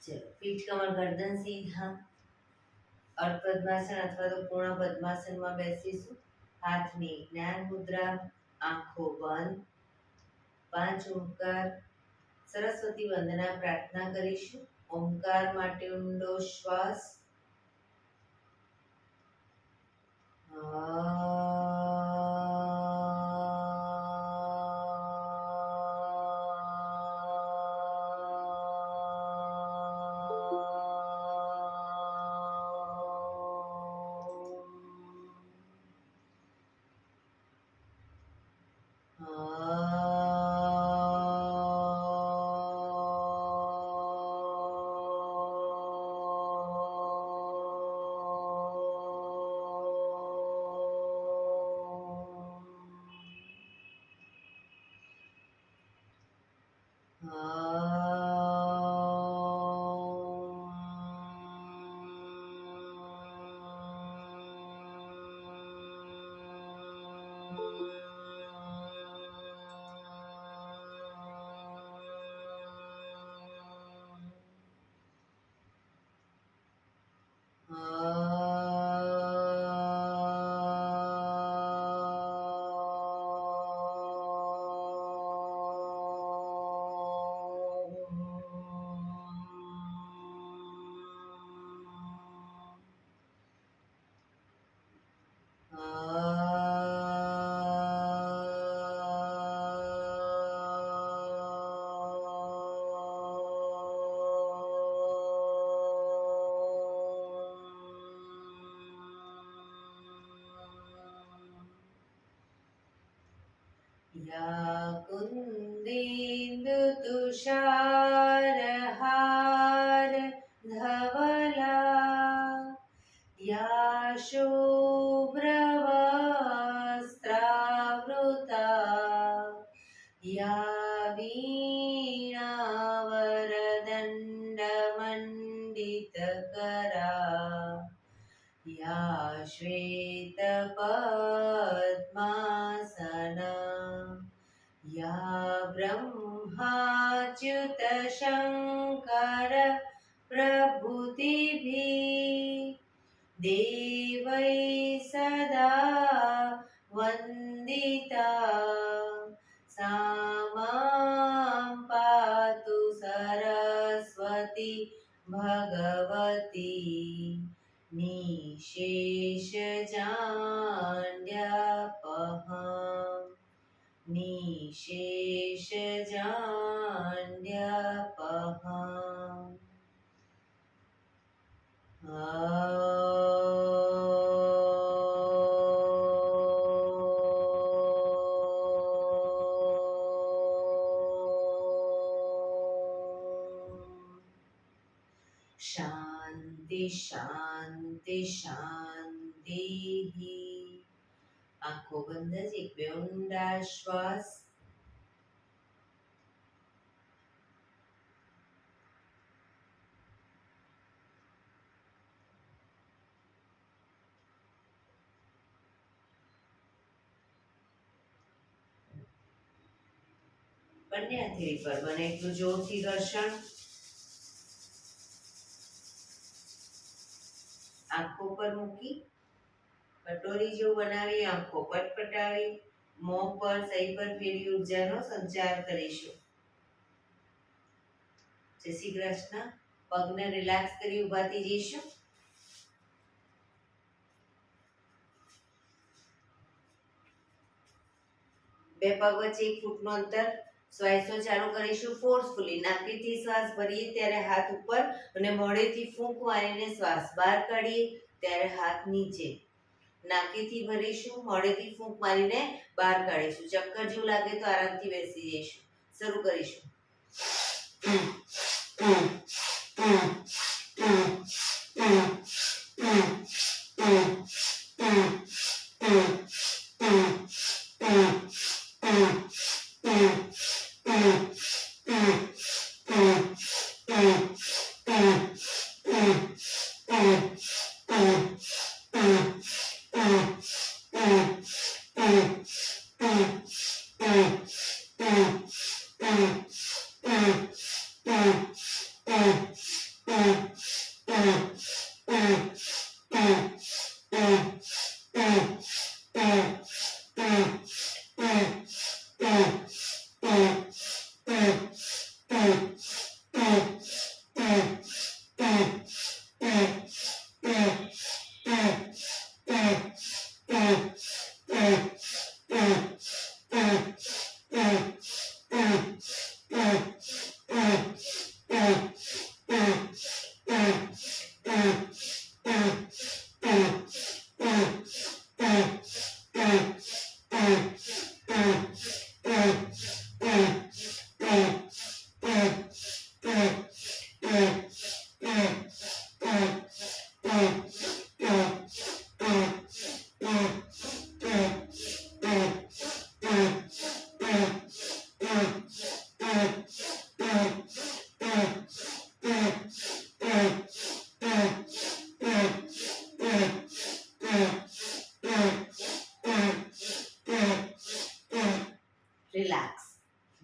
चलो, पीठ कमर गर्दन सीधा, अर्ध पद्मासन अथवा तो पूर्ण पद्मासन में बेसीशु। हाथनी ज्ञान मुद्रा, आंखों बंद, 5 ओंकार सरस्वती वंदना प्रार्थना करीशु। ओंकार माटे ऊंडो श्वास, या कुन्देन्दु तुषारहार धवला, या शुभ्रवस्त्रावृता, या वीणावरदण्डमण्डितकरा, या श्वेतपद्मासना, या ब्रह्माच्युत शङ्कर प्रभृतिभिः देवै सदा वन्दिता, सा मां पातु सरस्वती भगवती निशेषजाड्यापहम्, निशेषजाड्यापहम्। शांति शांति शांति। आंखों बंद, एक बे ऊंडा श्वास, બંને હથેળી પર બને એટલું જોરથી ઘર્ષણ। આંખો પર મૂકી કટોરી જેવું બનાવી આંખો પટપટાવી મોં પર સહી પર ફેરી ઉર્જાનો સંચાર કરીશું। જય શ્રી કૃષ્ણ। પગને રિલેક્સ કરી ઊભા થઈ જઈશું। બે પગ વચ્ચે 1 ફૂટનું અંતર, શ્વાસો ચાલુ કરીશું ફોર્સફુલી। નાકથી શ્વાસ ભરીએ ત્યારે હાથ ઉપર અને મોઢેથી ફૂંક મારીને શ્વાસ બહાર કાઢીએ ત્યારે હાથ નીચે। નાકથી ભરીશું, મોઢેથી ફૂંક મારીને બહાર કાઢીશું। ચક્કર જેવું લાગે તો આરામથી બેસી જઈશું। શરૂ કરીશું।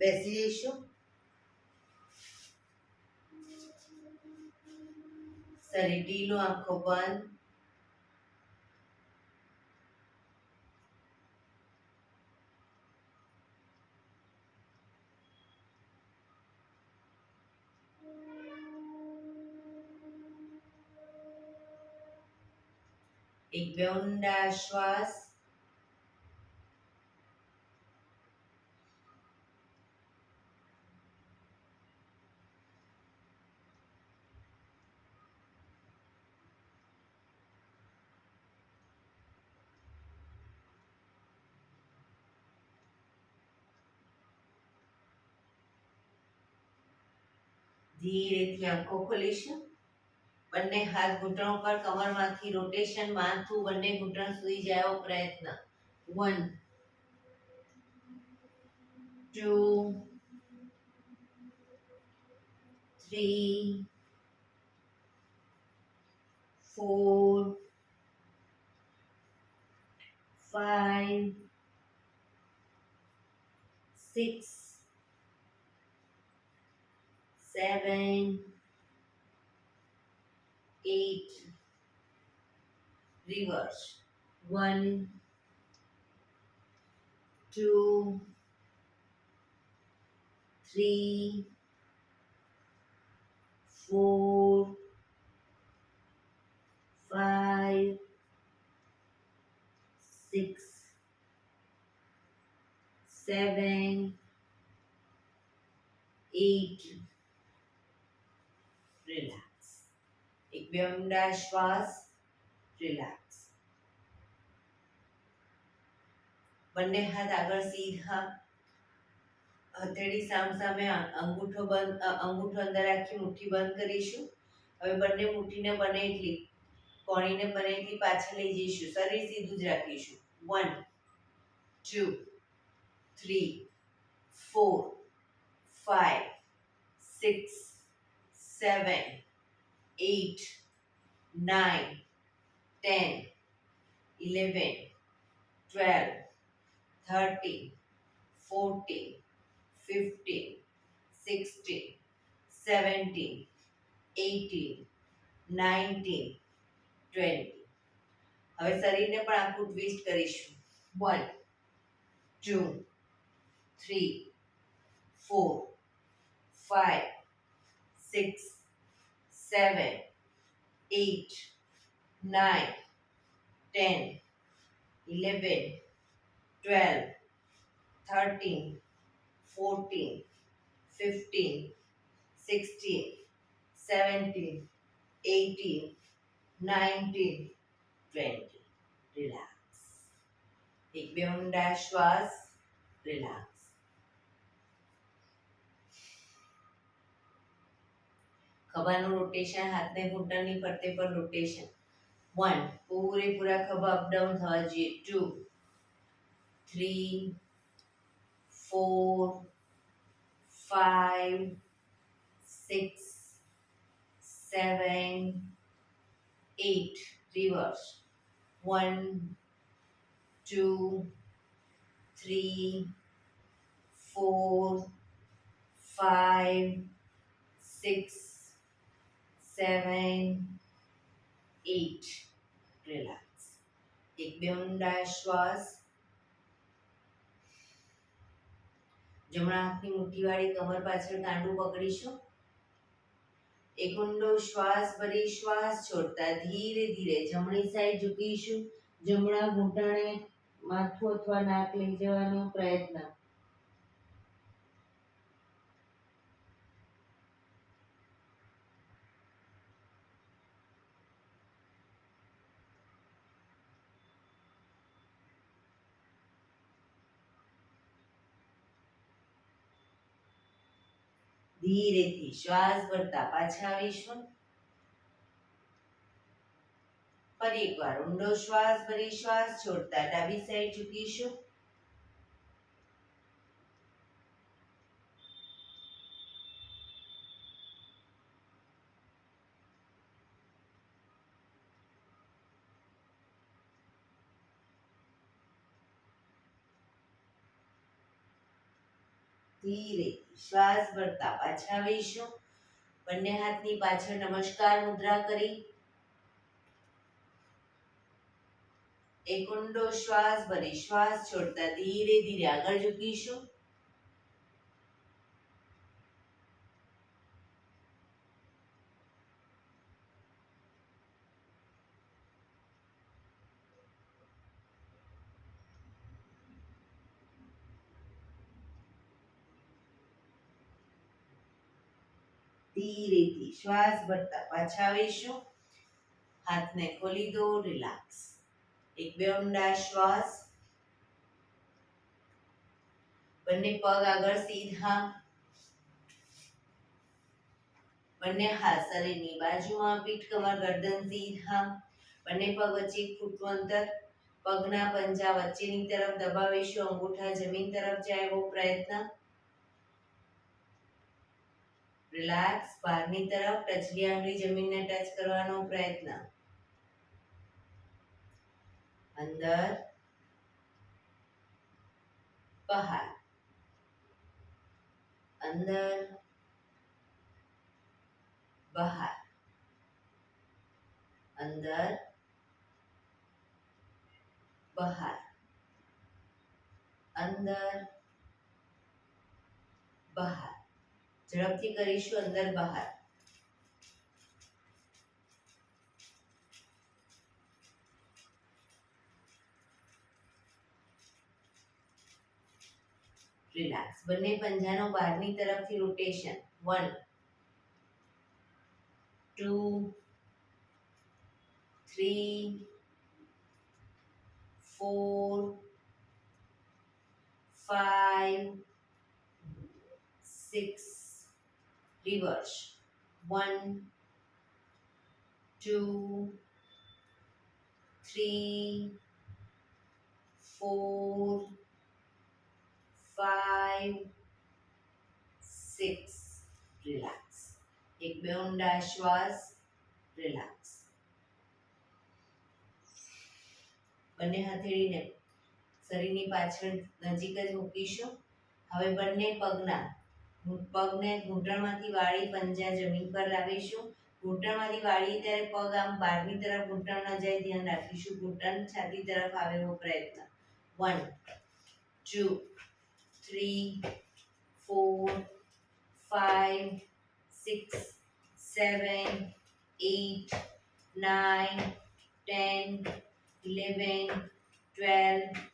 બેસી જઈશું. શરીર ઢીલું, આંખો બંધ. એક બે ઊંડા શ્વાસ. ધીરેથી આંખો ખોલીશું. બંને હાથ ઘૂંટણો પર, કમરમાંથી રોટેશન, માથું બંને ઘૂંટણ સુધી જાય એવો પ્રયત્ન. 1 2 3 4 5 6 7 8 reverse. 1 2 3 4 5 6 7 8 રિલેક્સ. એક બે ઊંડા શ્વાસ. રિલેક્સ. બંને હાથ આગળ સીધા, હથેળી સામસામે, અંગૂઠો બંધ, અંગૂઠો અંદર રાખી મુઠ્ઠી બંધ કરીશું. હવે બંને મુઠ્ઠીને બને એટલી, કોણીને બને એટલી પાછળ લઈ જઈશું. શરીર સીધું જ રાખીશું. 1 2 3 4 5 6 7 8 9 10 11 12 13 14 15 16 17 18 19 20. હવે શરીરને પણ આખું ટ્વિસ્ટ કરીશું. 1 2 3 4 5 6 7 8 9 10 11 12 13 14 15 16 17 18 19 20. રિલેક્સ. એક બે ઊંડા શ્વાસ. રિલેક્સ. ખભાનું રોટેશન, હાથને ઘૂંટણની ફરતે પર રોટેશન. 1 પૂરેપૂરા ખભા અપડાઉન થવા જોઈએ. 2 3 4 5 6 7 8 reverse. 1 2 3 4 5 6 7 8. રિલેક્સ. એક બે ઊંડા શ્વાસ. જમણા હાથની મુઠ્ઠીવાળી કમર પાછળ કાંડું પકડીશું. એક ઊંડો શ્વાસ ભરી શ્વાસ છોડતા ધીરે ધીરે જમણી સાઈડ ઝૂકીશું. જમણા ઘૂંટણે માથું અથવા નાક લઈ જવાનો પ્રયત્ન. ધીરેથી શ્વાસ ભરતા પાછા આવીશું. ફરી એકવાર ઊંડો શ્વાસ ભરી શ્વાસ છોડતા ડાબી સાઈડ ઝૂકીશું. ધીરેથી શ્વાસ ભરતા પાછા આવીશું. બંને હાથની પાછળ નમસ્કાર મુદ્રા કરી એક ઊંડો શ્વાસ ભરી શ્વાસ છોડતા ધીરે ધીરે આગળ ઝૂકીશું. ધીરેથી શ્વાસ ભરતા પાછા આવીશું. હાથને ખોલી દો, રિલેક્સ. એક બે ઊંડા શ્વાસ. બંને પગ આગળ સીધા. બંને હાથ શરીરની બાજુમાં, પીઠ કમર ગરદન સીધા. બંને પગ વચ્ચે 1 ફૂટનું અંતર. પગના પંજા વચ્ચેની તરફ દબાવીશું. અંગૂઠા જમીન તરફ જાય એવો પ્રયત્ન. રિલેક્સ. બહારની તરફ ટચલી આંગળી જમીનને ટચ કરવાનો પ્રયત્ન. અંદર, બહાર, અંદર, બહાર, અંદર, બહાર, અંદર, બહાર. ઝડપથી કરીશું. અંદર, બહાર. રિલેક્સ. બંને પંજાનો બહારની તરફથી રોટેશન. 1 2 3 4 5 6. રિવર્સ. 1 2 3 4 5 6. રિલેક્સ. એક બે ઊંડા શ્વાસ. રિલેક્સ. બંને હથેળીને શરીરની પાછળ નજીક જ મૂકીશું. હવે બંને પગને ઘૂંટણમાંથી વાળી પંજા જમીન પર લાવીશું. ઘૂંટણમાંથી વાળીએ ત્યારે પગ આમ બહારની તરફ ઘૂંટણ ન જાય ધ્યાન રાખીશું. ઘૂંટણ છાતી તરફ આવે એવો પ્રયત્ન. 1 2 3 4 5 6 7 8 9 10 11 12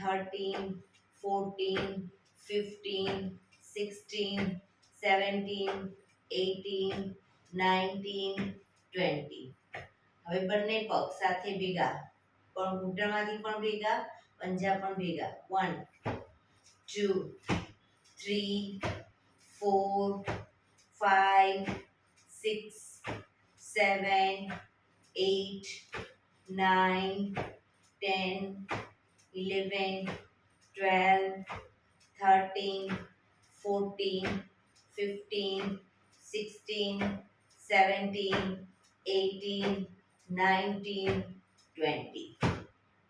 13 14 15 16 17 18 19 20. હવે બંને પગ સાથે ભેગા, પણ ઘૂંટણમાંથી પણ ભેગા, પંજા પણ ભેગા. 1 2 3 4 5 6 7 8 9 10 11 12 13 14 15 16 17 18 19 20.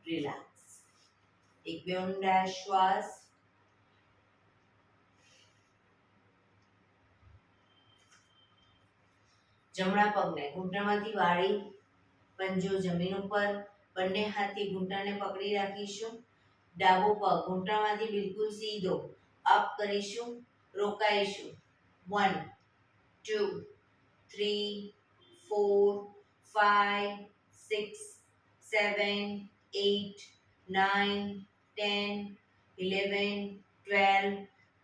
રિલેક્સ. એક બે ઊંડા શ્વાસ. જમણા પગને ઘૂંટણમાંથી વાળી પંજો જમીન ઉપર. બંને હાથથી ઘૂંટણને પકડી રાખીશું. ડાબો પગ ઘૂંટણમાંથી બિલકુલ સીધો અપ કરીશું. રોકાઈશું. 1 2 3 4 5 6 7 8 9 10 11 12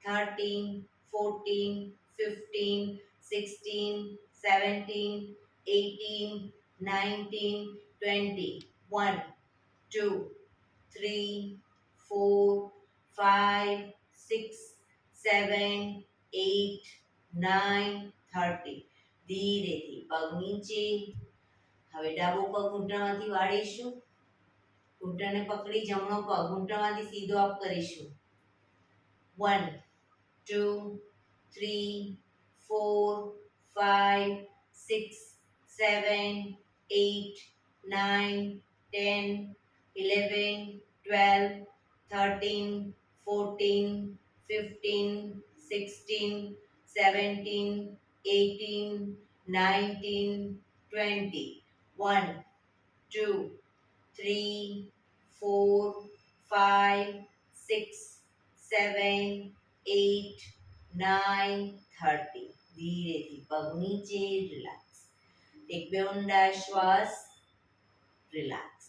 13 14 15 16 17 18 19 20. 1 2 3 4 5 6 7 8 9 30. ધીરેથી પગ નીચે. હવે ડાબો પગ ઘૂંટણમાંથી વાળીશું. ઘૂંટણને પકડી જમણો પગ ઘૂંટણમાંથી સીધો અપ કરીશું. 1 2 3 4 5 6 7 8 9 10 11 12 13 14 15 16, 17, 18, 19, 20. 1, 2, 3, 4, 5, 6, 7, 8, 9, 30. ધીરેથી પગ નીચે રિલેક્સ. એક બે ઊંડા શ્વાસ. રિલેક્સ.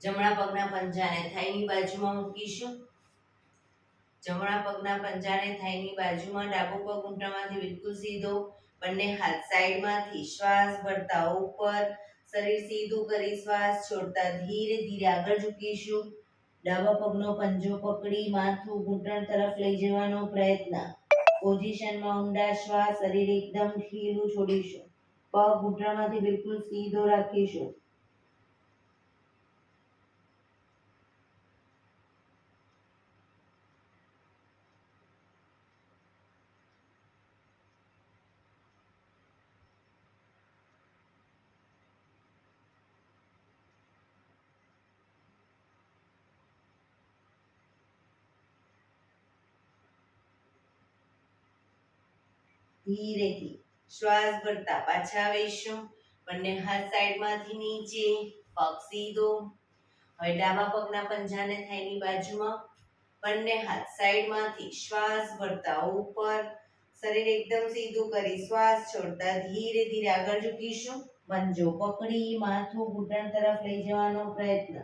જમણા પગના પંજાને થાઈની બાજુમાં મૂકીશું. જમણા પગના પંજાને થાઈની બાજુમાં, ડાબો પગ ઘૂંટણમાંથી બિલકુલ સીધો. બંને હાથ સાઈડમાંથી શ્વાસ ભરતા ઉપર. શરીર સીધું કરી શ્વાસ છોડતા ધીરે ધીરે આગળ ઝૂકીશું. ડાબા પગનો પંજો પકડી માથું ઘૂંટણ તરફ લઈ જવાનો પ્રયત્ન. પોઝિશનમાં ઊંડા શ્વાસ. શરીર એકદમ ઢીલું છોડીશું. પગ ઘૂંટણમાંથી બિલકુલ સીધો રાખીશું. ધીરેથી શ્વાસ ભરતા પાછા આવીશું. બંને હાથ સાઈડમાંથી નીચે, પગ સીધો. હવે ડાબા પગના પંજાને થાઈની બાજુમાં, બંને હાથ સાઈડમાંથી શ્વાસ ભરતા ઉપર. શરીર એકદમ સીધું કરી શ્વાસ છોડતા ધીરે ધીરે આગળ ઝૂકીશું. પંજો પકડી માથું ઘૂંટણ તરફ લઈ જવાનો પ્રયત્ન.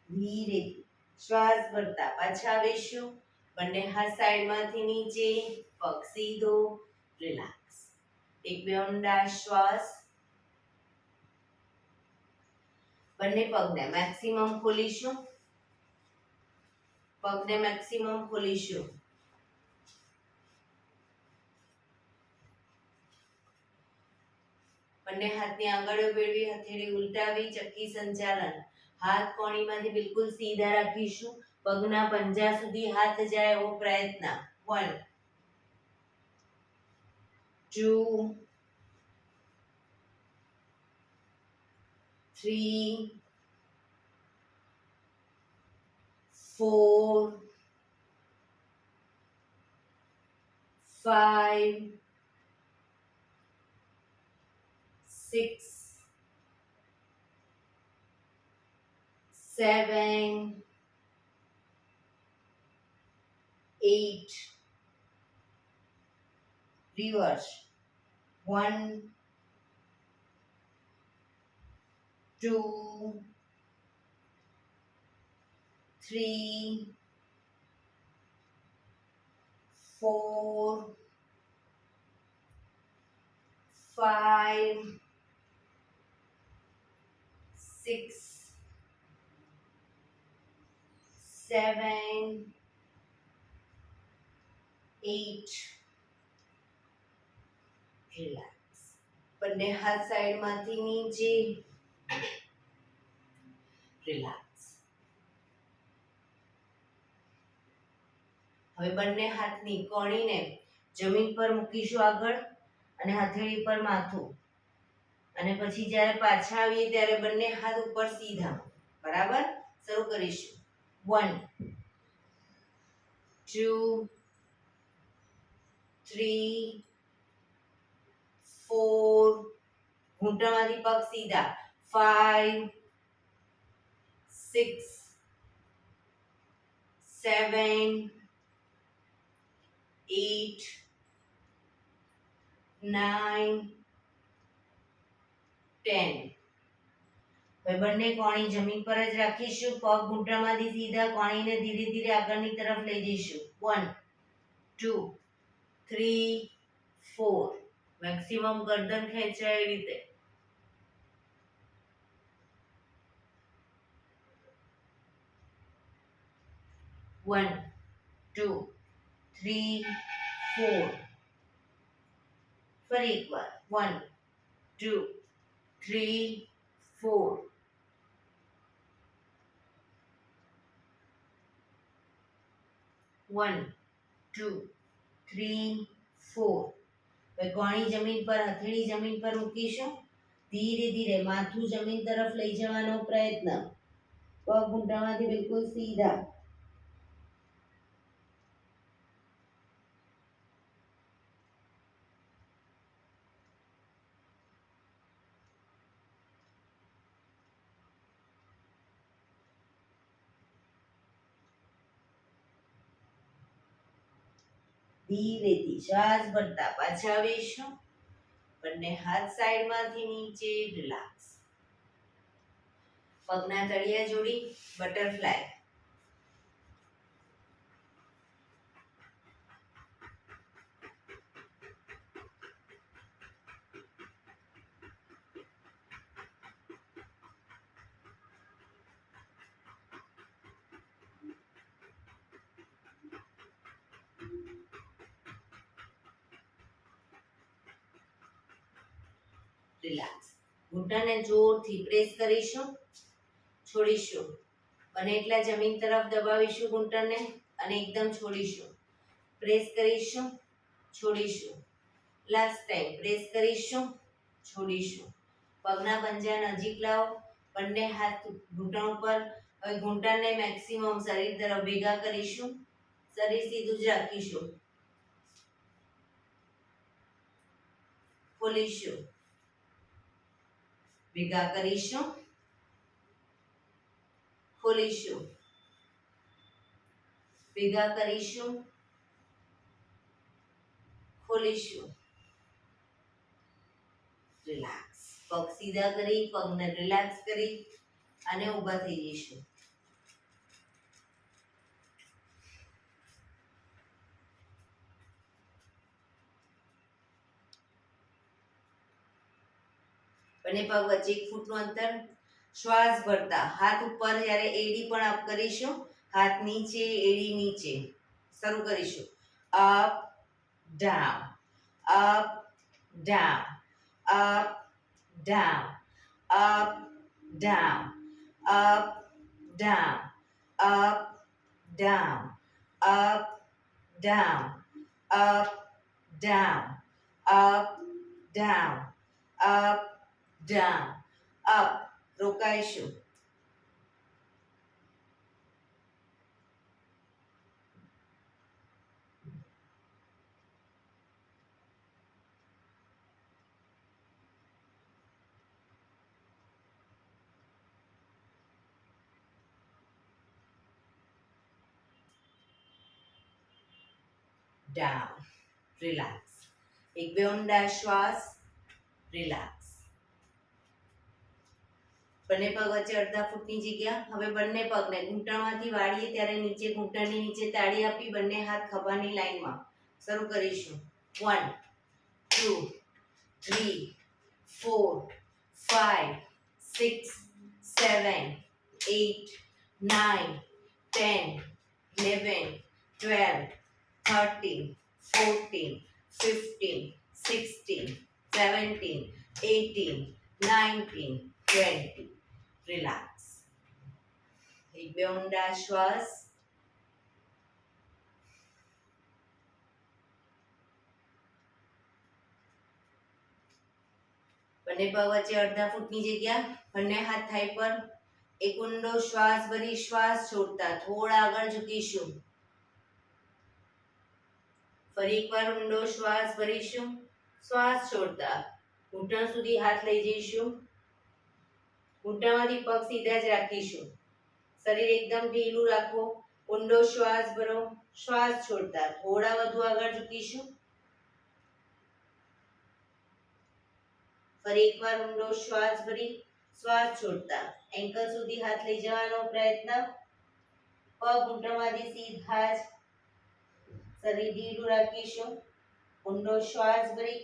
ધીરેથી શ્વાસ ભરતા પાછા આવીશું. બંને હાથ સાઈડમાંથી નીચે, પગ સીધો. રિલેક્સ. એક બે ઊંડા શ્વાસ. બંને પગને મેક્સિમમ ખોલીશું. પગને મેક્સિમમ ખોલીશું. બંને હાથની આંગળીઓ ભેળવી, હથેળી ઉલટાવી, ચક્કી સંચાલન. હાથ કોણીમાંથી બિલકુલ સીધા રાખીશું. પગના પંજા સુધી હાથ જાય એવો પ્રયત્ન. 1, 2, 3, 4, 5, 6, 7, 8. Reverse. 1, 2, 3, 4, 5, 6, 7, 8. રિલેક્સ. બંને હાથ સાઈડમાંથી નીચે. રિલેક્સ. હવે બંને હાથની કોણીને જમીન પર મૂકીશું આગળ અને હથેળી પર માથું. અને પછી જ્યારે પાછા આવીએ ત્યારે બંને હાથ ઉપર સીધા. બરાબર? શરૂ કરીશું. 1, 2, 3, 4. ઘૂંટણમાંથી પગ સીધા. 5, 6, 7, 8, 9, 10. હવે બંને કોણી જમીન પર જ રાખીશું. પગ ઘૂંટણમાંથી સીધા. કોણીને ધીરે ધીરે આગળની તરફ લઈ જઈશું. 1, 2, 3, 4. મેક્સિમમ ગરદન ખેંચાય એ રીતે. 1 2 3 4 ફરી એકવાર 1 2 3 4 1 2 3 4 હવે કોણી જમીન પર હથેળી જમીન પર મૂકીશું ધીરે ધીરે માથું જમીન તરફ લઈ જવાનો પ્રયત્ન પગ ઘૂંટણમાંથી બિલકુલ સીધા ધીરેથી શ્વાસ ભરતા પાછા આવીશું બંને હાથ સાઈડમાંથી નીચે રિલેક્સ પગના તળિયા જોડી બટરફ્લાય રિલેક્સ ઘૂંટણને જોરથી પ્રેસ કરીશું છોડીશું અને એટલા જમીન તરફ દબાવીશું ઘૂંટણને અને એકદમ છોડીશું પ્રેસ કરીશું છોડીશું લાસ્ટ ટાઈમ પ્રેસ કરીશું છોડીશું પગના પંજા નજીક લાવો બંને હાથ ઘૂંટણ ઉપર હવે ઘૂંટણને મેક્સિમમ શરીર તરફ ભેગા કરીશું શરીર સીધું જ રાખીશું ખોલીશું ભેગા કરીશું ખોલીશું ભેગા કરીશું ખોલીશું રિલેક્સ પગ સીધા કરી પગને રિલેક્સ કરી અને ઊભા થઈ જઈશું બંને પગ વચ્ચે 1 ફૂટનું અંતર શ્વાસ ભરતા હાથ ઉપર જ્યારે એડી પણ અપ કરીશું હાથ નીચે એડી નીચે શરૂ કરીશું up down up down up down up down up down up down up down up down up down up down up રોકાઈશું down relax એક બે ઊંડા શ્વાસ રિલેક્સ બંને પગ વચ્ચે અડધા ફૂટની જગ્યા હવે બંને પગને ઘૂંટણમાંથી વાળીએ ત્યારે નીચે ઘૂંટણની નીચે તાળી આપી બંને હાથ ખભાની લાઈનમાં શરૂ કરીશું 1 2 3 4 5 6 7 8 9 10 11 12 13 14 15 16 17 18 19 20 રિલેક્સ એક બે ઊંડા શ્વાસ બંને પગ વચ્ચે અડધા ફૂટની જગ્યા બંને હાથ થાઈ પર એક ઊંડો શ્વાસ ભરી શ્વાસ છોડતા થોડા આગળ ઝૂકીશું ફરી એકવાર ઊંડો શ્વાસ ભરીશું શ્વાસ છોડતા ઘૂંટણ સુધી હાથ લઈ જઈશું ઘૂંટણમાંથી પગ સીધા જ રાખીશું શરીર એકદમ ઢીલું રાખો ઊંડો શ્વાસ ભરો શ્વાસ છોડતા થોડા વધુ આગળ ઝૂકીશું ફરી એકવાર ઊંડો શ્વાસ ભરી શ્વાસ છોડતા એન્કલ સુધી હાથ લઈ જવાનો પ્રયત્ન પગ ઘૂંટણમાંથી સીધા જ શરીર ઢીલું રાખીશું ઊંડો શ્વાસ ભરી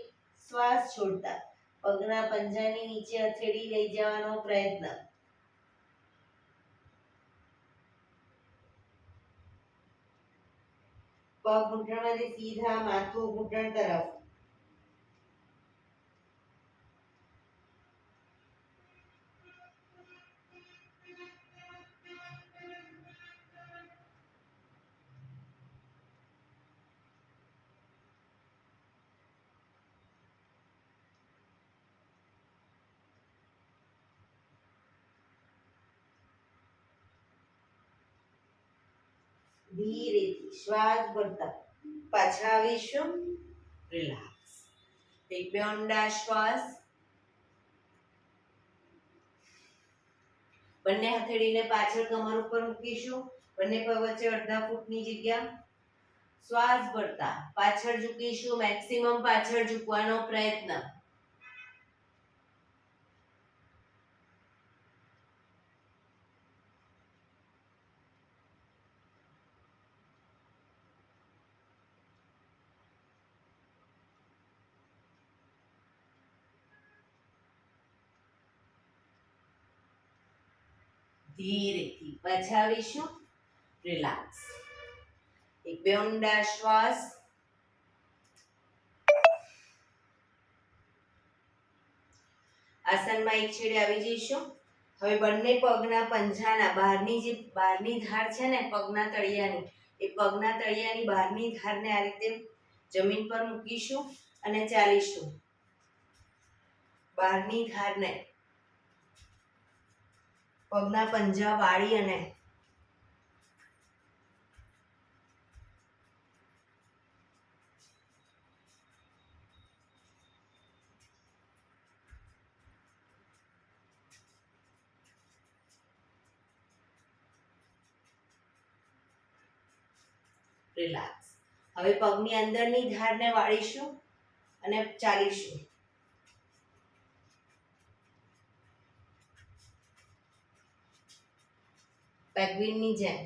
શ્વાસ છોડતા પગના પંજાની નીચે હથેળી લઈ જવાનો પ્રયત્ન પગ ઘૂંટણમાંથી સીધા, માથું ઘૂંટણ તરફ. ધીરેથી શ્વાસ ભરતા પાછા આવીશું. રિલેક્સ. એક બે ઊંડા શ્વાસ. બંને હથેળીને પાછળ કમર ઉપર મૂકીશું. બંને પગ વચ્ચે અડધા ફૂટની જગ્યા. શ્વાસ ભરતા પાછળ ઝૂકીશું. મેક્સિમમ પાછળ ઝૂકવાનો પ્રયત્ન. ધીરેથી પાછા આવીશું. રિલેક્સ. એક બે ઊંડા શ્વાસ. આસનમાં એક છેડે આવી જઈશું. હવે બંને પગના પંજાના બહારની ધાર છે ને પગના તળિયાની, એ પગના તળિયાની બહારની ધારને આ રીતે જમીન પર મૂકીશું અને ચાલીશું. બહારની ધારને પગના પંજા વાળી અને રિલેક્સ. હવે પગની અંદરની ધારને વાળીશું અને ચાલીશું. પેંગ્વિનની જેમ.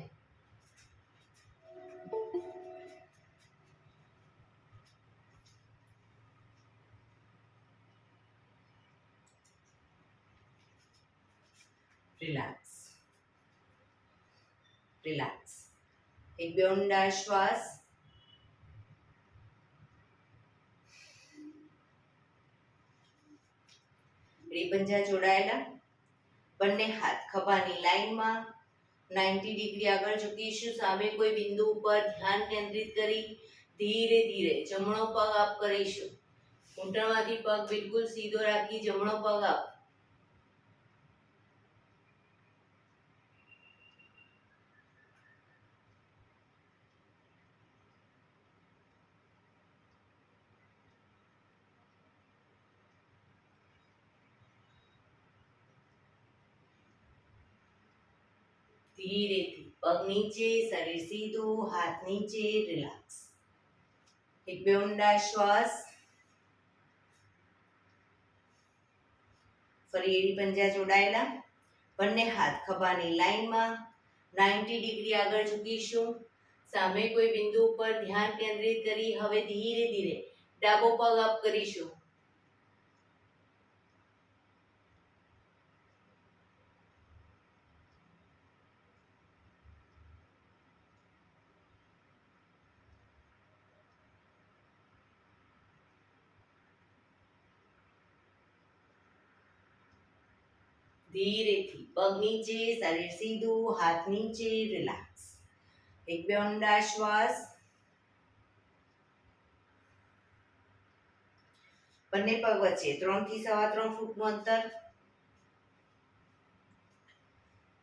રિલેક્સ. રિલેક્સ. એક બે ઊંડા શ્વાસ. એડી પંજા જોડાયેલા. બંને હાથ ખભાની લાઈનમાં 90 ડિગ્રી આગળ ઝૂકીશું. સામે કોઈ બિંદુ ઉપર ધ્યાન કેન્દ્રિત કરી ધીરે ધીરે જમણો પગ અપ કરીશું. ઘૂંટણમાંથી પગ બિલકુલ સીધો રાખી જમણો પગ અપ. ધીરેથી પગ નીચે, શરીર સીધું, હાથ નીચે. રિલેક્સ. એક બે ઊંડા શ્વાસ. ફરી એડી પંજા જોડાયેલા. બંને હાથ ખભાની લાઈનમાં 90 ડિગ્રી આગળ ઝૂકીશું. સામે કોઈ બિંદુ ઉપર ધ્યાન કેન્દ્રિત કરી હવે ધીરે ધીરે ડાબો પગ અપ કરીશું. ધીરેથી પગ નીચે, શરીર સીધું, હાથ નીચે. રિલેક્સ. એક બે ઊંડા શ્વાસ. બંને પગ વચ્ચે 3 થી 3.25 ફૂટનું અંતર.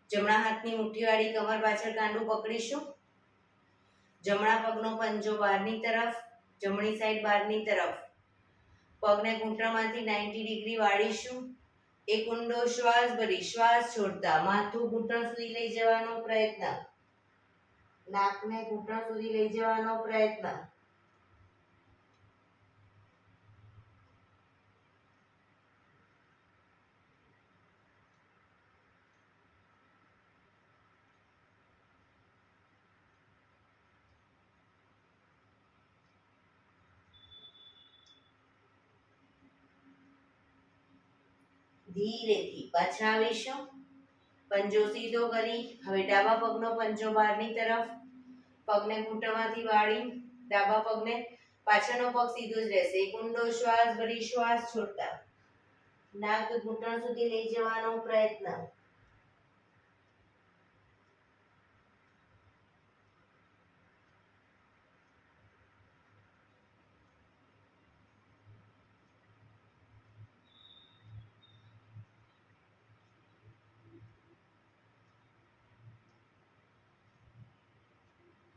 જમણા હાથની મુઠ્ઠીવાળી કમર પાછળ કાંડું પકડીશું. જમણા પગનો પંજો બહારની તરફ, જમણી સાઈડ બહારની તરફ. પગને ઘૂંટણમાંથી 90 ડિગ્રી વાળીશું. એક ઊંડો શ્વાસ ભરી શ્વાસ છોડતા માથું ઘૂંટણ સુધી લઈ જવાનો પ્રયત્ન. નાકને ઘૂંટણ સુધી લઈ જવાનો પ્રયત્ન. ધીરેથી પાછા આવીશું. પંજો સીધો કરી હવે ડાબા પગનો પંજો બહારની તરફ. પગને ઘૂંટણમાંથી વાળી ડાબા પગને પાછળનો પગ સીધો જ રહેશે. એક ઊંડો શ્વાસ ભરી શ્વાસ છોડતા નાક ઘૂંટણ સુધી લઈ જવાનો પ્રયત્ન.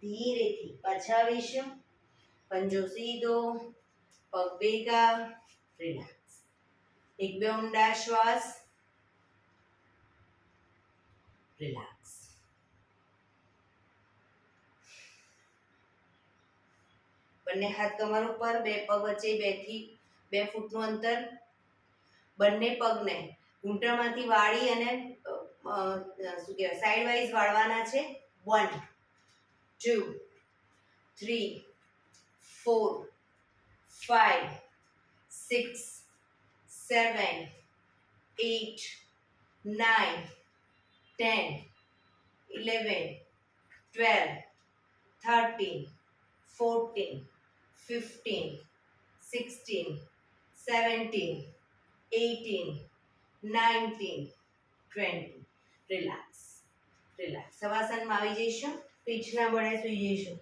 ધીરેથી પાછા આવીશું. પંજો સીધો, પગ ભેગા, રિલેક્સ. એક બે ઊંડા શ્વાસ, રિલેક્સ. બંને હાથ કમર ઉપર, બે પગ વચ્ચે 2 ફૂટનું અંતર. બંને પગને ઘૂંટણમાંથી વાળી અને શું કહેવાય સાઈડ વાઇઝ વાળવાના છે. 1 2 3 4 5 6 7 8 9 10 11 12 13 14 15 16 17 18 19 20. રિલેક્સ. રિલેક્સ. શવાસનમાં આવી જઈશું. પીઠના બળે સૂઈ જઈશું.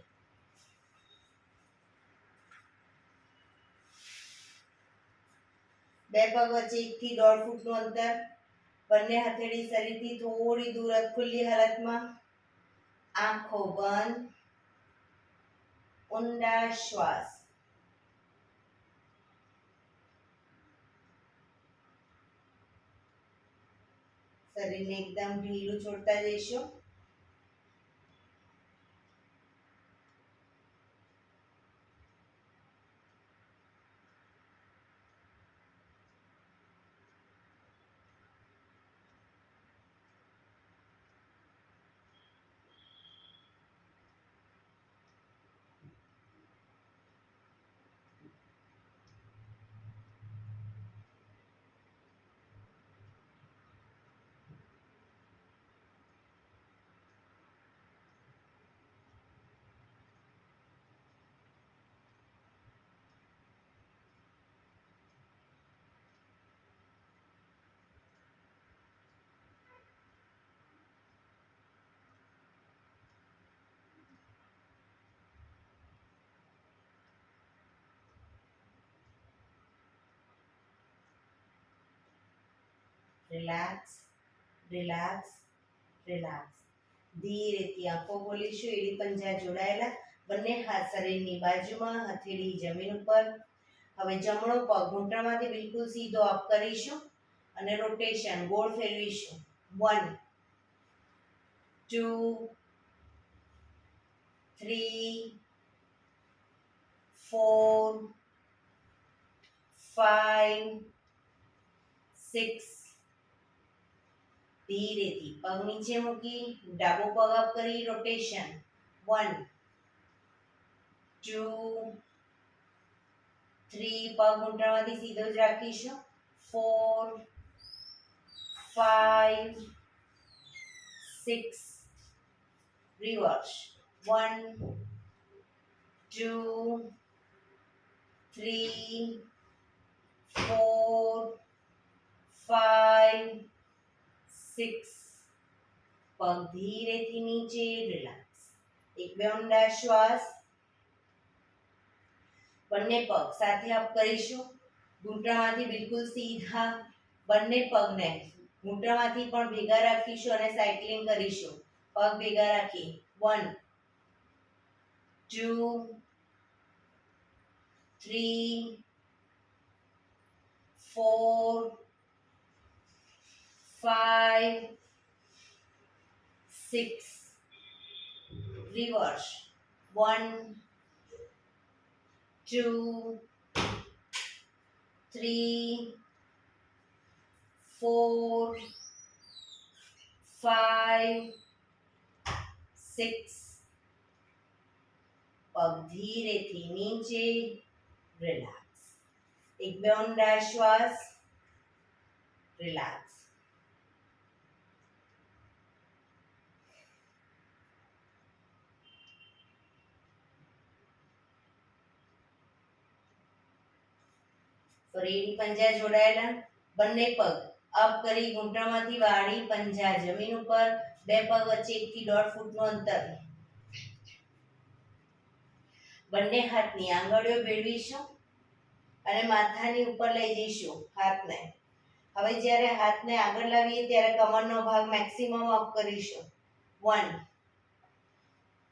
બે પગ વચ્ચે 1 થી 1.5 ફૂટનું અંતર. બંને હથેળી શરીરથી થોડી દૂર ખુલ્લી હાલતમાં. આંખો બંધ. ઊંડા શ્વાસ. શરીરને એકદમ ઢીલું છોડતા જઈશું. રિલેક્સ. રિલેક્સ. રિલેક્સ. ધીરેથી આંખો ખોલીશું. એડી પંજા જોડાયેલા. બંને હાથ શરીરની બાજુમાં, હથેળી જમીન ઉપર. હવે જમણો પગ ઘૂંટણમાંથી બિલકુલ સીધો અપ કરીશું અને રોટેશન ગોળ ફેરવીશું. 1 2 3 4 5 6. ધીરેથી પગ નીચે મૂકી ડાબો પગ અપ કરી રોટેશન. 1 2 3. પગ ઘૂંટણમાંથી સીધો જ રાખીશું. 4 5 6. રિવર્સ. 1 2 3 4 5 6. પગ ધીરેથી નીચે. રિલેક્સ. એક બે ઊંડા શ્વાસ. બંને પગ સાથે અપ કરીશું. ઘૂંટણમાંથી બિલકુલ સીધા. બંને પગને ઘૂંટણમાંથી પણ ભેગા રાખીશું અને સાયકલિંગ કરીશું. પગ ભેગા રાખી 1 2 3 4 5 6. રિવર્સ. 1 2 3 4 5 6. પગ ધીરેથી નીચે. રિલેક્સ. એક બે ઊંડા શ્વાસ. રિલેક્સ. ફરી એડી પંજા જોડાયેલા, બંને પગ અપ કરી ઘૂંટણમાંથી વાળી પંજા જમીન ઉપર, બે પગ વચ્ચે 1 થી 1.5 ફૂટનું અંતર. બંને હાથની આંગળીઓ ભેળવીશું અને માથાની ઉપર લઈ જઈશું હાથને. હવે જ્યારે હાથને આગળ લાવીએ ત્યારે કમરનો ભાગ મેક્સિમમ અપ કરીશું. 1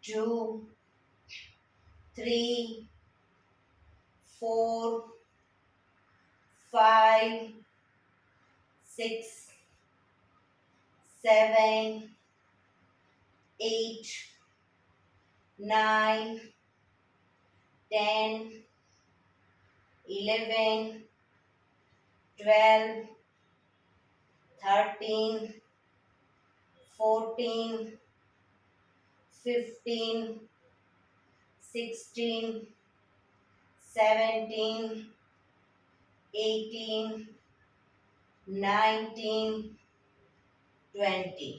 2 3 4 5 6 7 8 9 10 11 12 13 14 15 16 17 18 19 20.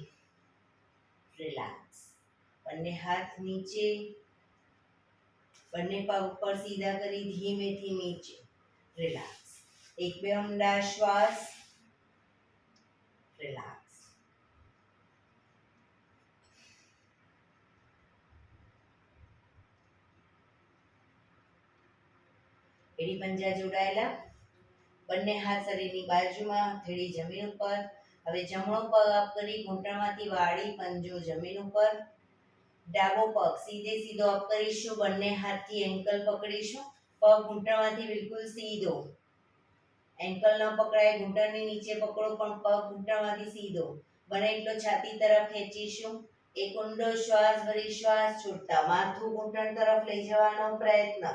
રિલેક્સ. બંને હાથ નીચે, બંને પગ ઉપર સીધા કરી ધીમેથી નીચે. રિલેક્સ. એક બે ઊંડા શ્વાસ. રિલેક્સ. એડી પંજા જોડાયેલા, બંને હાથ શરીરની બાજુમાં, હથેળી જમીન ઉપર. હવે જમણો પગ અપ કરી ઘૂંટણમાંથી વાળી પંજો જમીન ઉપર. ડાબો પગ સીધે સીધો અપ કરીશું, બંને હાથથી એન્કલ પકડીશું. પગ ઘૂંટણમાંથી બિલકુલ સીધો. એન્કલ ન પકડાય, ઘૂંટણની નીચે પકડો પણ પગ ઘૂંટણમાંથી સીધો. બને એટલો છાતી તરફ ખેંચીશું. એક ઊંડો શ્વાસ ભરી શ્વાસ છોડતા માથું ઘૂંટણ તરફ લઈ જવાનો પ્રયત્ન.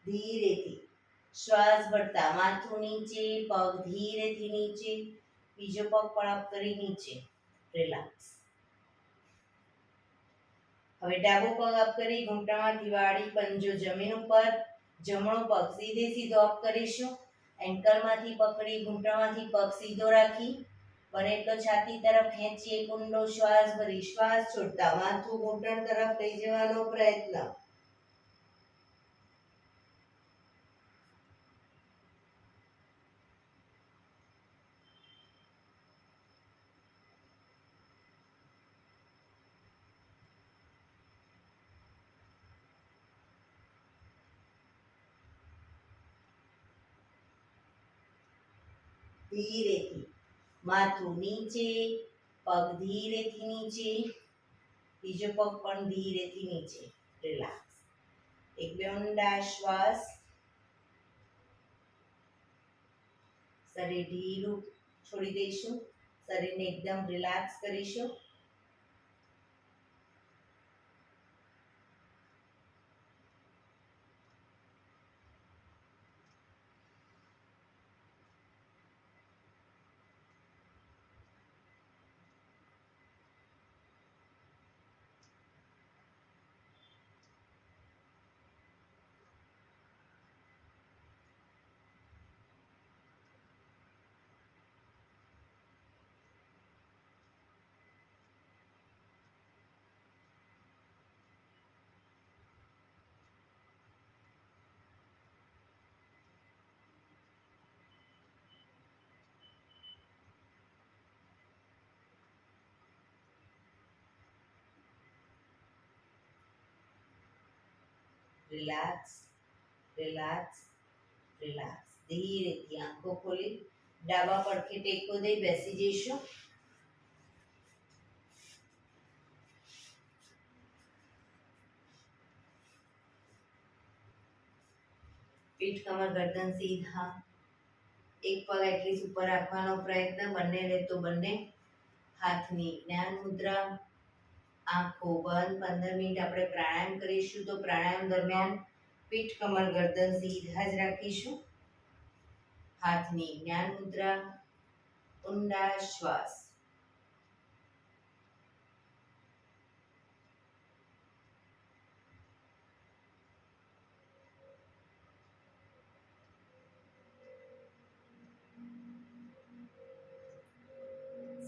ધીરેથી શ્વાસ ભરતા માથું નીચે, પગ ધીરેથી નીચે, બીજો પગ પણ અપ કરી નીચે. રિલેક્સ. હવે ડાબો પગ અપ કરી ઘૂંટણમાંથી વાળી પંજો જમીન ઉપર. જમણો પગ સીધે સીધો અપ કરીશું. એન્કલમાંથી પકડી ઘૂંટણમાંથી પગ સીધો રાખી બને એટલો છાતી તરફ ખેંચી એક ઊંડો શ્વાસ ભરી શ્વાસ છોડતા માથું ઘૂંટણ તરફ લઈ જવાનો પ્રયત્ન. ધીરેથી માથું નીચે, પગ ધીરેથી નીચે, બીજો પગ પણ ધીરેથી નીચે. રિલેક્સ. એક બે ઊંડા શ્વાસ. શરીર ઢીલું છોડી દઈશું. શરીરને એકદમ રિલેક્સ કરીશું. Relax, relax, relax. ધીરેથી આંખો ખોલી ડાબા પડખે ટેકો દઈ બેસી જઈશું. પીઠ કમર ગરદન સીધા. એક પગ એટલીસ્ટ ઉપર રાખવાનો પ્રયત્ન. બંને રહેતો બંને હાથની જ્ઞાન મુદ્રા. આંખો બંધ. 15 મિનિટ આપણે પ્રાણાયામ કરીશું. તો પ્રાણાયામ દરમિયાન પીઠ કમર ગરદન સીધા જ રાખીશું. હાથની જ્ઞાન મુદ્રા. ઊંડા શ્વાસ.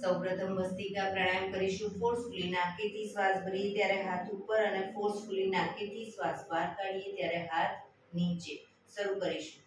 સૌપ્રથમ ભસ્ત્રિકા પ્રાણાયામ કરીશું ફોર્સફુલી નાકેથી શ્વાસ ભરીએ ત્યારે હાથ ઉપર અને ફોર્સફુલી નાકેથી શ્વાસ બહાર કાઢીએ ત્યારે હાથ નીચે. શરૂ કરીશું.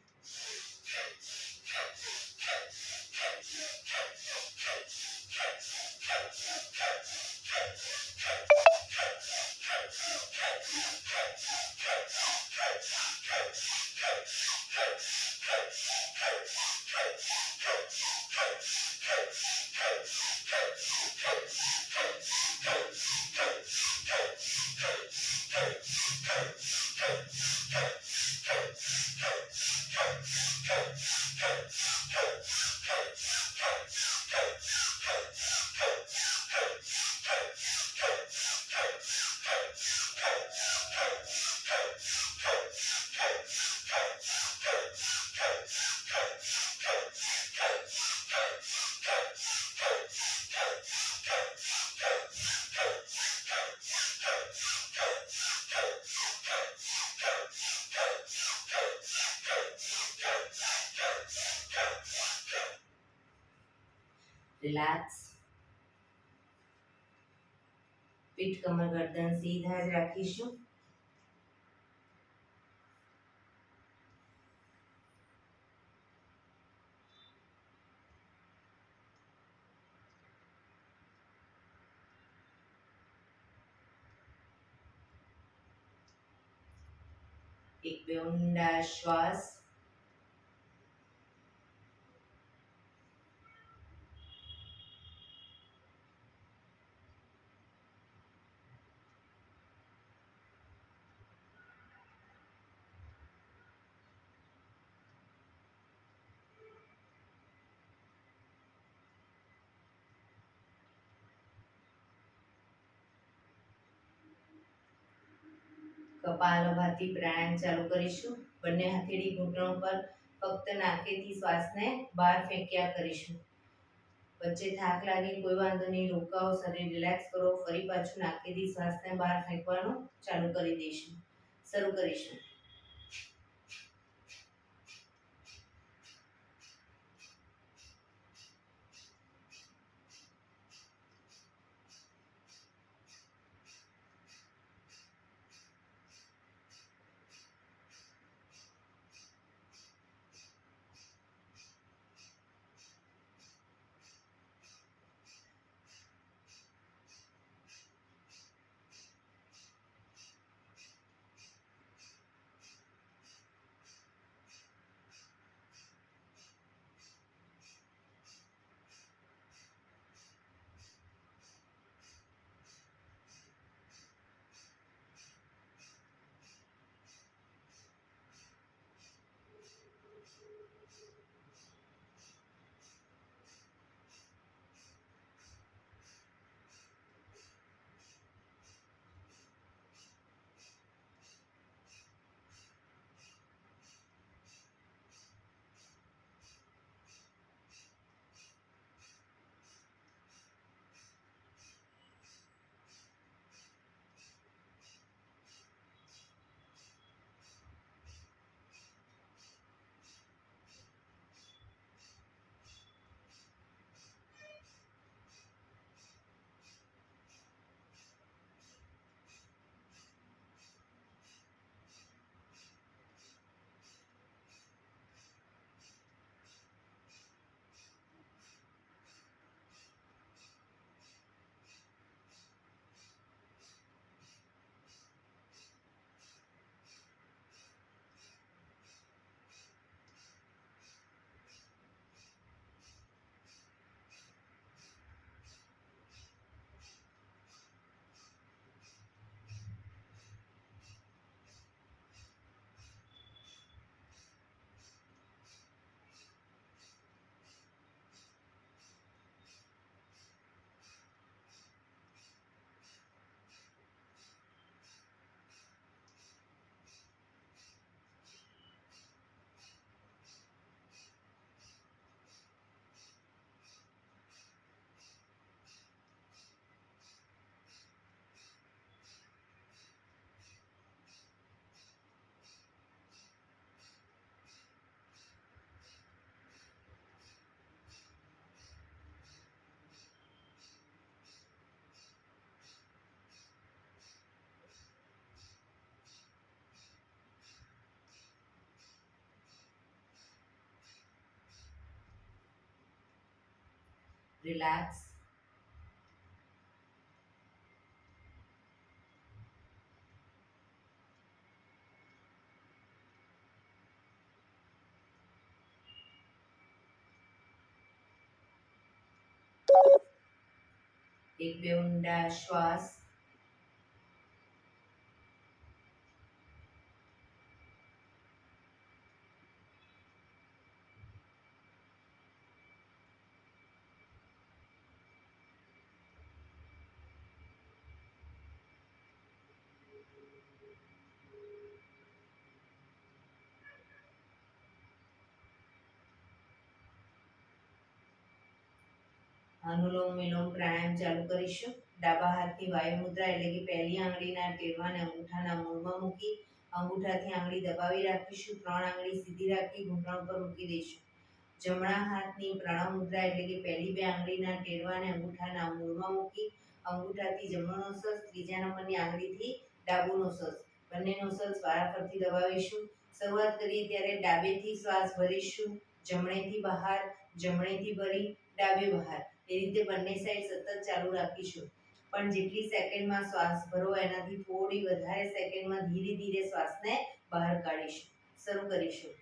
રિલેક્સ. પીઠ કમર ગરદન સીધા જ રાખીશું. એક બે ઊંડા શ્વાસ. કપાલભાતિ પ્રાણાયામ ચાલુ કરીશું. બંને હથેળી ઘૂંટણો પર ફક્ત નાકેથી શ્વાસને બહાર ફેંક્યા કરીશું. વચ્ચે થાક લાગે કોઈ વાંધો નહીં, રોકાઓ, શરીર રિલેક્સ કરો. ફરી પાછું નાકેથી શ્વાસને બહાર ફેંકવાનું ચાલુ કરી દઈશું. શરૂ કરીશું. રિલેક્સ. એક બે ઊંડા શ્વાસ. અનુલોમ વિલોમ પ્રાણાયામ ચાલુ કરીશું. ડાબા હાથની વાયુ મુદ્રા એટલે કે પહેલી આંગળીના ટેરવાને અંગૂઠાના મૂળમાં મૂકી અંગૂઠાથી આંગળી દબાવી રાખીશું. 3 આંગળી સીધી રાખી ઘૂંટણ પર મૂકી દઈશું. જમણા હાથની પ્રણવ મુદ્રા એટલે કે પહેલી 2 આંગળીના ટેરવાને અંગૂઠાના મૂળમાં મૂકી અંગૂઠાથી જમણો નોસસ, ત્રીજા નંબરની આંગળીથી ડાબુ નોસસ, બંને નોસસ વારાફરતી દબાવીશું. શરૂઆત કરીએ ત્યારે ડાબેથી શ્વાસ ભરીશું, જમણેથી બહાર, જમણેથી ભરી, ડાબે બહાર. એ રીતે બંને સાઈડ સતત ચાલુ રાખીશું. પણ જેટલી સેકન્ડમાં શ્વાસ ભરો એનાથી થોડી વધારે સેકન્ડમાં ધીરે ધીરે શ્વાસને બહાર કાઢીશું. શરૂ કરીશું.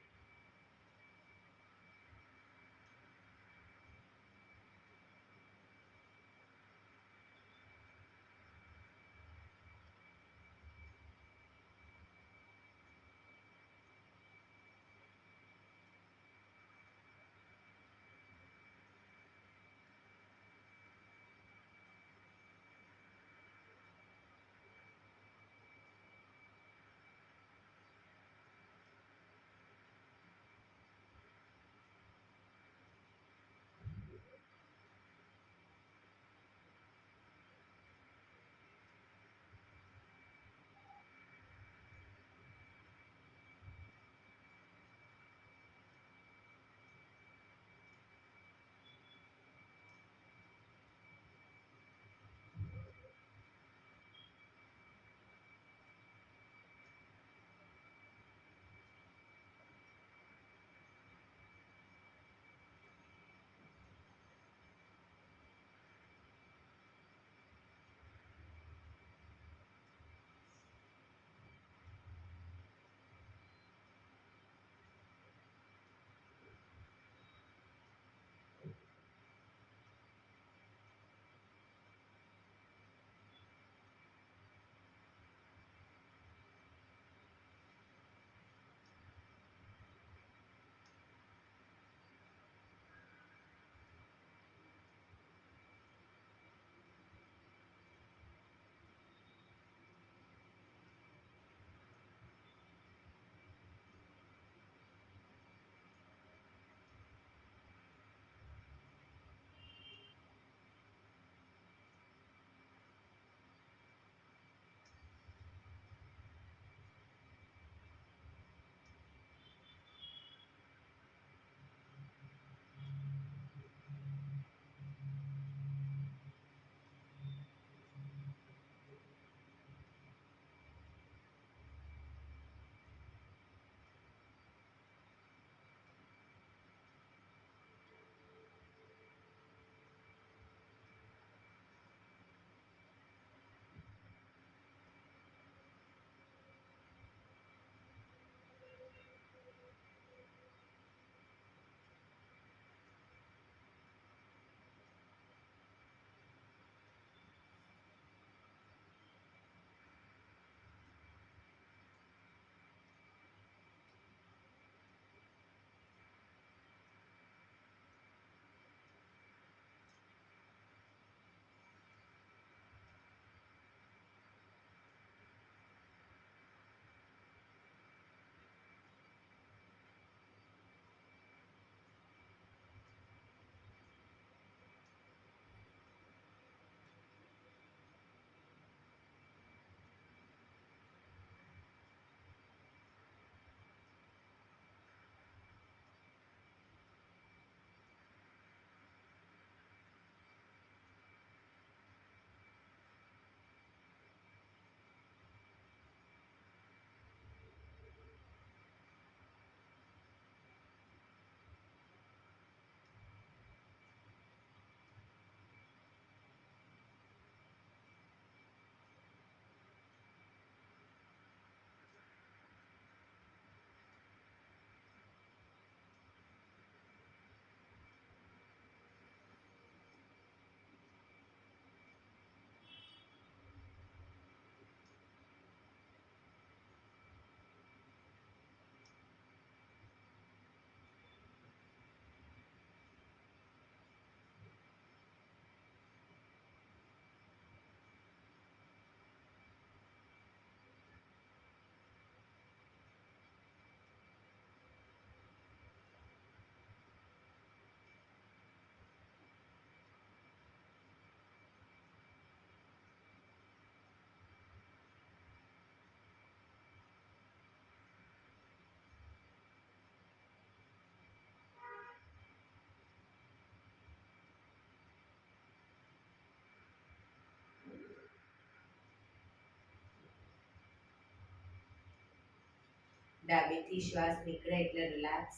ડાબેથી શ્વાસ નીકળે એટલે રિલેક્સ.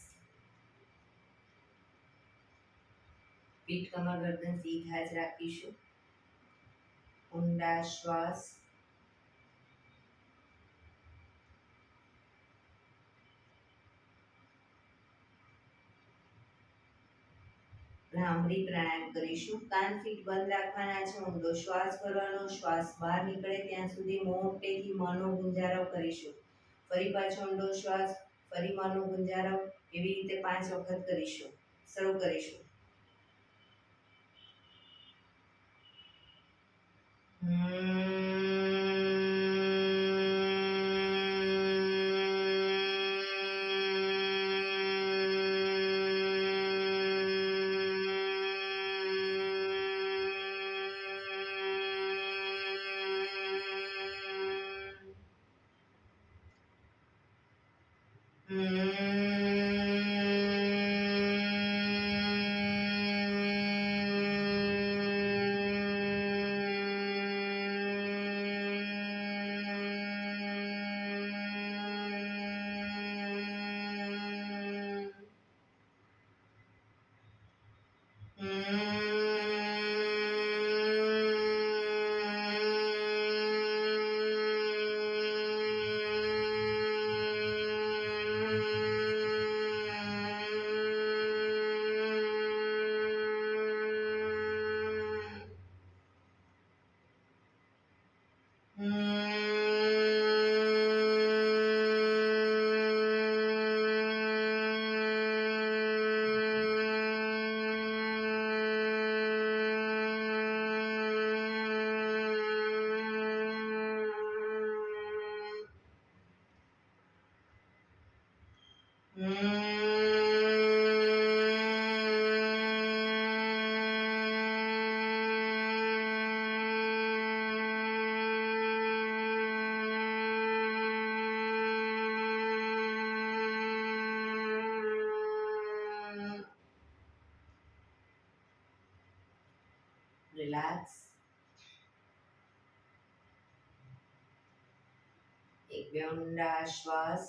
પીઠ કમર ગરદન સીધા જ રાખીશું. ઊંડા શ્વાસ. ભ્રામરી પ્રાણાયામ કરીશું. કાન ફીટ બંધ રાખવાના છે. ઊંડો શ્વાસ કરવાનો. શ્વાસ બહાર નીકળે ત્યાં સુધી મોટેથી મોંનો ગુંજારવ કરીશું. ફરી પાછો ઊંડો શ્વાસ. ફરી મોંનો ગુંજારવ. એવી રીતે 5 વખત કરીશું. શરૂ કરીશું. રિલેક્સ. એક બે ઊંડા શ્વાસ.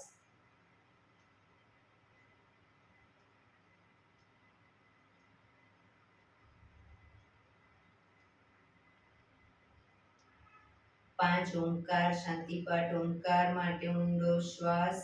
પાંચ ઓમકાર શાંતિપાઠ. ઓમકાર માટે ઊંડો શ્વાસ.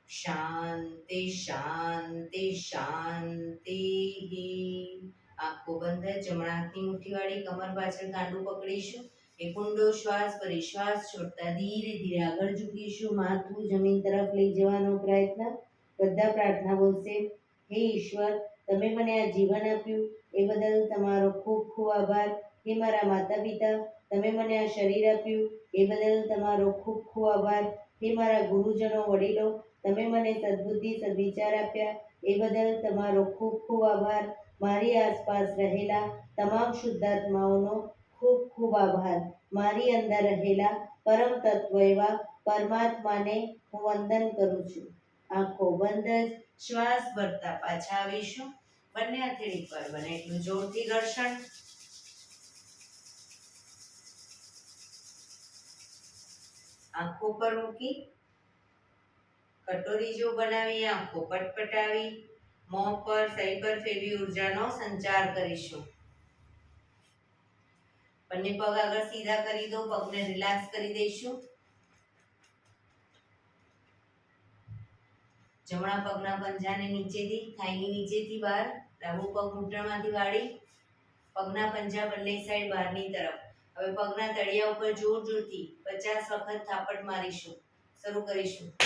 શાંતિ શાંતિ શાંતિ. આંખો બંધ. જમણા હાથની મુઠ્ઠીવાળી કમર પાછળ ગાંડું પકડીશું. એક ઊંડો શ્વાસ ભરી શ્વાસ છોડતા ધીરે ધીરે આગળ ઝૂકીશું. માથું જમીન તરફ લઈ જવાનો પ્રયત્ન. બધા પ્રાર્થના બોલશે. હે ઈશ્વર, તમે મને આ જીવન આપ્યું એ બદલ તમારો ખૂબ ખૂબ આભાર. હે મારા માતા પિતા, તમે મને આ શરીર આપ્યું એ બદલ તમારો ખૂબ ખૂબ આભાર. હે મારા ગુરુજનો વડીલો, તમે મને સદબુદ્ધિ સદવિચાર આપ્યા એ બદલ તમારો ખૂબ ખૂબ આભાર. મારી આસપાસ રહેલા તમામ શુદ્ધાત્માઓનો ખૂબ ખૂબ આભાર. મારી અંદર રહેલા પરમ તત્વ એવા પરમાત્માને હું વંદન કરું છું. આંખો બંધ જ શ્વાસ ભરતા પાછા આવીશું. બંને હથેળી પર બને એટલું જોરથી ઘર્ષણ. આંખો પર મૂકી કટોરી જો બનાવી આંખો પટપટાવી મોં પર શરીર પર ફેરવી ઉર્જાનો સંચાર કરીશું. બંને પગ આગળ સીધા કરી દો, પગને રિલેક્સ કરી દઈશું. જમણા પગના પંજાને નીચેથી થાઈની નીચેથી બહાર, ડાબુ પગ ઘૂંટણમાંથી વાળી, પગના પંજા બંને સાઈડ બહારની તરફ. હવે પગના તળિયા ઉપર જોર જોરથી 50 વખત થાપટ મારીશું. શરૂ કરીશું.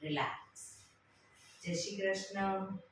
રિલેક્સ. જય શ્રી કૃષ્ણ.